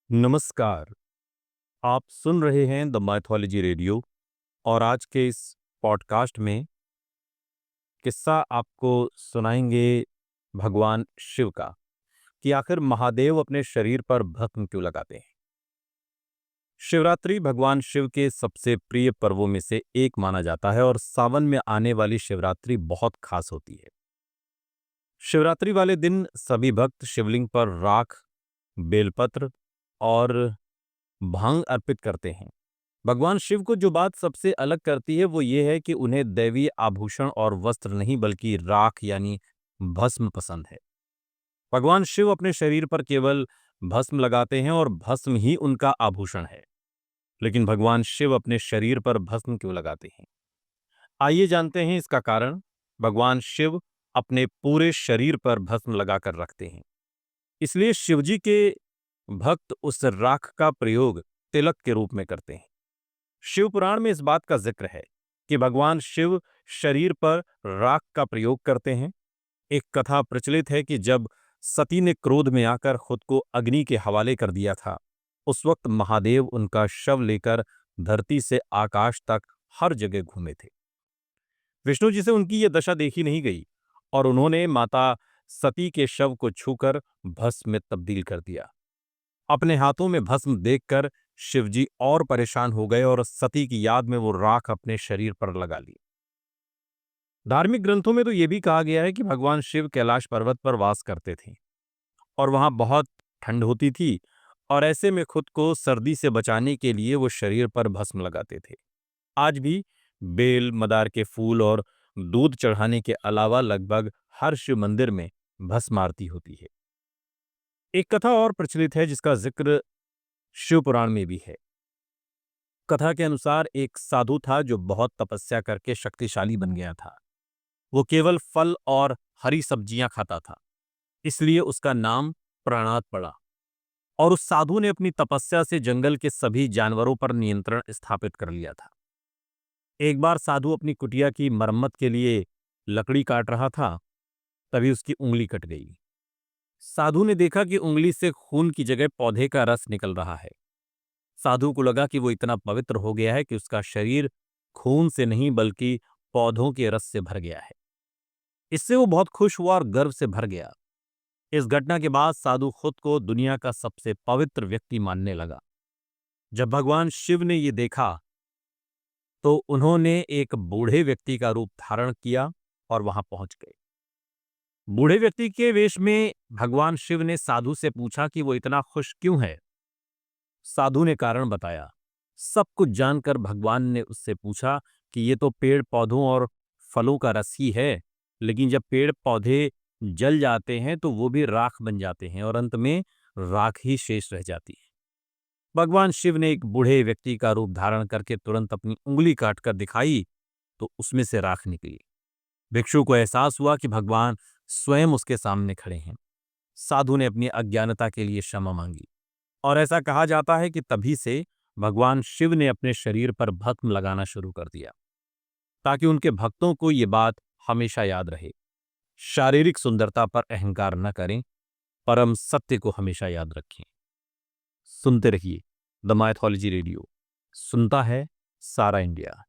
नमस्कार। आप सुन रहे हैं द माइथोलॉजी रेडियो और आज के इस पॉडकास्ट में किस्सा आपको सुनाएंगे भगवान शिव का कि आखिर महादेव अपने शरीर पर भस्म क्यों लगाते हैं। शिवरात्रि भगवान शिव के सबसे प्रिय पर्वों में से एक माना जाता है और सावन में आने वाली शिवरात्रि बहुत खास होती है। शिवरात्रि वाले दिन सभी भक्त शिवलिंग पर राख, बेलपत्र और भांग अर्पित करते हैं। भगवान शिव को जो बात सबसे अलग करती है वो ये है कि उन्हें दैवीय आभूषण और वस्त्र नहीं बल्कि राख यानी भस्म पसंद है। भगवान शिव अपने शरीर पर केवल भस्म लगाते हैं और भस्म ही उनका आभूषण है। लेकिन भगवान शिव अपने शरीर पर भस्म क्यों लगाते हैं? आइए जानते हैं इसका कारण। भगवान शिव अपने पूरे शरीर पर भस्म लगाकर रखते हैं, इसलिए शिवजी के भक्त उस राख का प्रयोग तिलक के रूप में करते हैं। शिव पुराण में इस बात का जिक्र है कि भगवान शिव शरीर पर राख का प्रयोग करते हैं। एक कथा प्रचलित है कि जब सती ने क्रोध में आकर खुद को अग्नि के हवाले कर दिया था, उस वक्त महादेव उनका शव लेकर धरती से आकाश तक हर जगह घूमे थे। विष्णु जी से उनकी यह दशा देखी नहीं गई और उन्होंने माता सती के शव को छूकर भस्म में तब्दील कर दिया। अपने हाथों में भस्म देखकर शिवजी और परेशान हो गए और सती की याद में वो राख अपने शरीर पर लगा ली। धार्मिक ग्रंथों में तो यह भी कहा गया है कि भगवान शिव कैलाश पर्वत पर वास करते थे और वहां बहुत ठंड होती थी और ऐसे में खुद को सर्दी से बचाने के लिए वो शरीर पर भस्म लगाते थे। आज भी बेल, मदार के फूल और दूध चढ़ाने के अलावा लगभग हर शिव मंदिर में भस्म आरती होती है। एक कथा और प्रचलित है जिसका जिक्र शिव पुराण में भी है। कथा के अनुसार एक साधु था जो बहुत तपस्या करके शक्तिशाली बन गया था। वो केवल फल और हरी सब्जियां खाता था, इसलिए उसका नाम प्राणात पड़ा। और उस साधु ने अपनी तपस्या से जंगल के सभी जानवरों पर नियंत्रण स्थापित कर लिया था। एक बार साधु अपनी कुटिया की मरम्मत के लिए लकड़ी काट रहा था, तभी उसकी उंगली कट गई। साधु ने देखा कि उंगली से खून की जगह पौधे का रस निकल रहा है। साधु को लगा कि वो इतना पवित्र हो गया है कि उसका शरीर खून से नहीं बल्कि पौधों के रस से भर गया है। इससे वो बहुत खुश हुआ और गर्व से भर गया। इस घटना के बाद साधु खुद को दुनिया का सबसे पवित्र व्यक्ति मानने लगा। जब भगवान शिव ने ये देखा तो उन्होंने एक बूढ़े व्यक्ति का रूप धारण किया और वहां पहुंच गए। बूढ़े व्यक्ति के वेश में भगवान शिव ने साधु से पूछा कि वो इतना खुश क्यों है। साधु ने कारण बताया। सब कुछ जानकर भगवान ने उससे पूछा कि ये तो पेड़ पौधों और फलों का रस ही है, लेकिन जब पेड़ पौधे जल जाते हैं तो वो भी राख बन जाते हैं और अंत में राख ही शेष रह जाती है। भगवान शिव ने एक बूढ़े व्यक्ति का रूप धारण करके तुरंत अपनी उंगली काटकर दिखाई तो उसमें से राख निकली। भिक्षु को एहसास हुआ कि भगवान स्वयं उसके सामने खड़े हैं। साधु ने अपनी अज्ञानता के लिए क्षमा मांगी और ऐसा कहा जाता है कि तभी से भगवान शिव ने अपने शरीर पर भस्म लगाना शुरू कर दिया, ताकि उनके भक्तों को ये बात हमेशा याद रहे। शारीरिक सुंदरता पर अहंकार न करें, परम सत्य को हमेशा याद रखें। सुनते रहिए द माइथोलॉजी रेडियो। सुनता है सारा इंडिया।